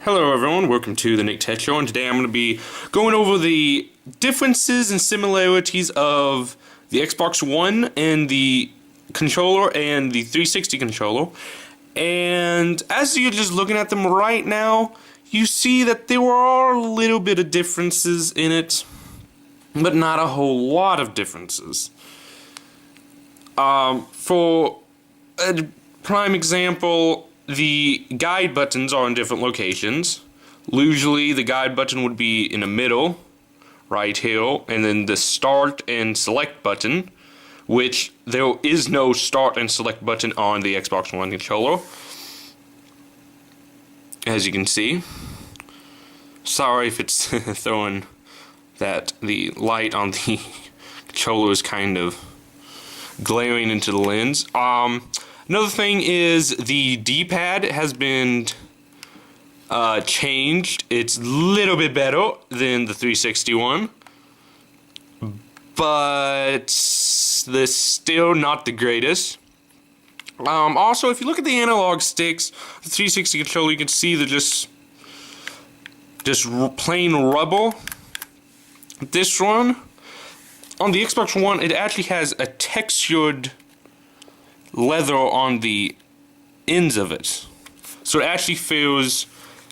Hello everyone, welcome to the Nick Tech Show, and today I'm going to be going over the differences and similarities of the Xbox One and the controller and the 360 controller. And as you're just looking at them right now, you see that there are a little bit of differences in it, but not a whole lot of differences. For a prime example, the guide buttons are in different locations. Usually the guide button would be in the middle, right here, and then the start and select button, which there is no start and select button on the Xbox One controller, as you can see. Sorry if it's throwing the light on the controller is kind of glaring into the lens. Another thing is the D-pad has been changed. It's a little bit better than the 360 one, but they're still not the greatest. Also, if you look at the analog sticks, the 360 controller, you can see they're just plain rubber. This one, on the Xbox One, it actually has a textured leather on the ends of it, so it actually feels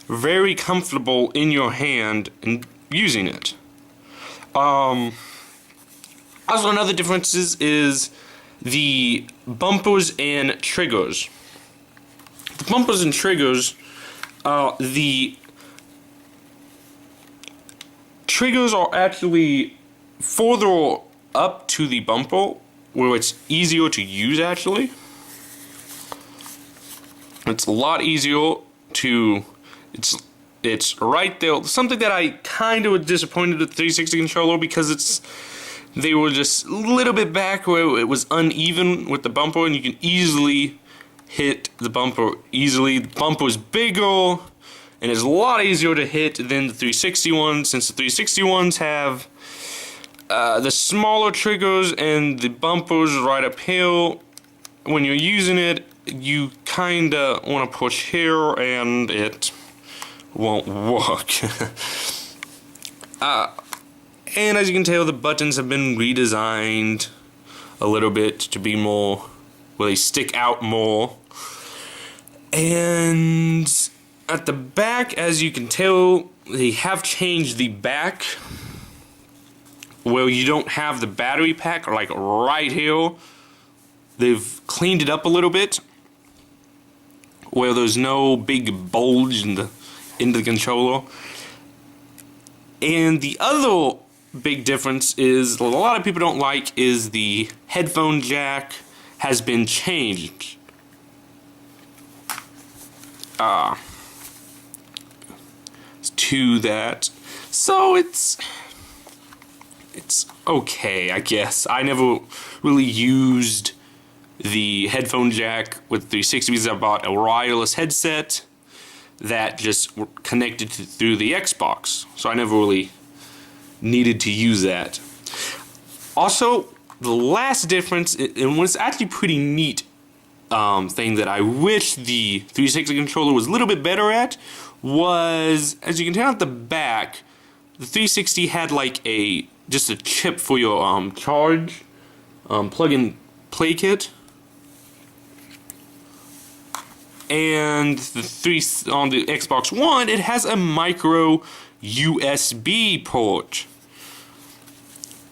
very comfortable in your hand and using it. Also, another difference is the bumpers and triggers. The bumpers and triggers, the triggers are actually further up to the bumper, where it's easier to use. Actually, it's a lot easier to. It's right there. Something that I kind of was disappointed with the 360 controller, because they were just a little bit back where it was uneven with the bumper, and you can easily hit the bumper easily. The bumper is bigger, and it's a lot easier to hit than the 360 ones, since the 360 ones have the smaller triggers and the bumpers right up here. When you're using it, you kinda want to push here and it won't work. And as you can tell, the buttons have been redesigned a little bit to be more, well, they stick out more. And at the back, as you can tell, they have changed the back, where you don't have the battery pack, like right here. They've cleaned it up a little bit, where there's no big bulge in the controller. And the other big difference is, a lot of people don't like, is the headphone jack has been changed. To that, so it's okay, I guess. I never really used the headphone jack with 360 because I bought a wireless headset that just connected through the Xbox, so I never really needed to use that. Also, the last difference, and what's actually pretty neat thing that I wish the 360 controller was a little bit better at, was, as you can tell at the back, the 360 had like just a chip for your charge plug-and play kit, and on the Xbox One, it has a micro USB port.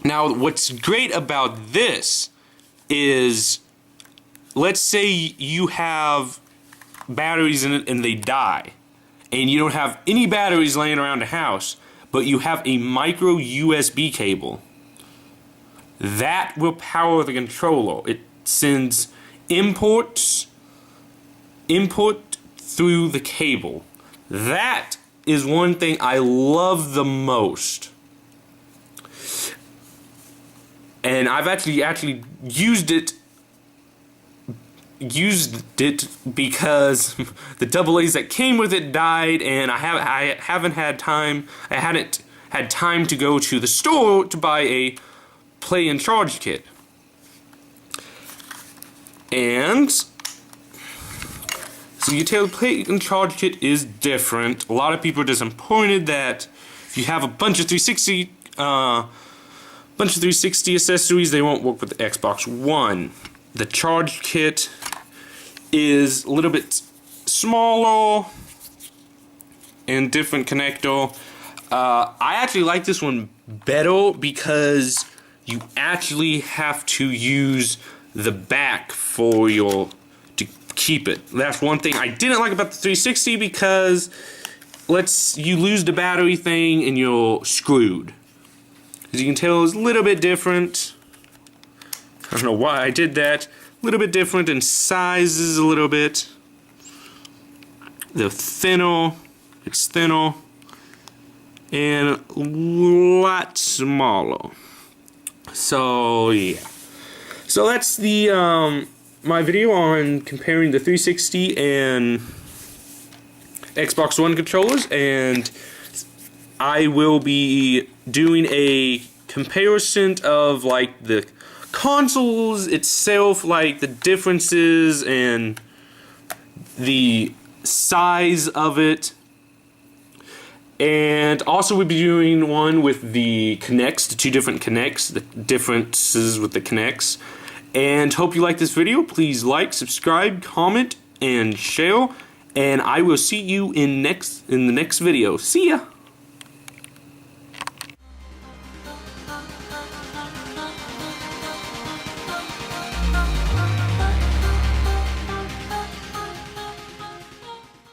Now, what's great about this is, let's say you have batteries in it and they die, and you don't have any batteries laying around the house, but you have a micro USB cable. That will power the controller. It sends input through the cable. That is one thing I love the most. And I've actually used it because the AA's that came with it died, and I hadn't had time to go to the store to buy a play and charge kit. And So you can tell the plate and charge kit is different. A lot of people are disappointed that if you have a bunch of 360 accessories, they won't work with the Xbox One. The charge kit is a little bit smaller and different connector. I actually like this one better because you actually have to use the back for to keep it. That's one thing I didn't like about the 360 because you lose the battery thing and you're screwed. As you can tell, it's a little bit different. I don't know why I did that. A little bit different in sizes a little bit. It's thinner, and a lot smaller. So yeah. So that's the my video on comparing the 360 and Xbox One controllers, and I will be doing a comparison of like the consoles itself, like the differences and the size of it. And also we'll be doing one with the Kinects, the two different Kinects, the differences with the Kinects. And hope you like this video. Please like, subscribe, comment, and share. And I will see you in the next video. See ya!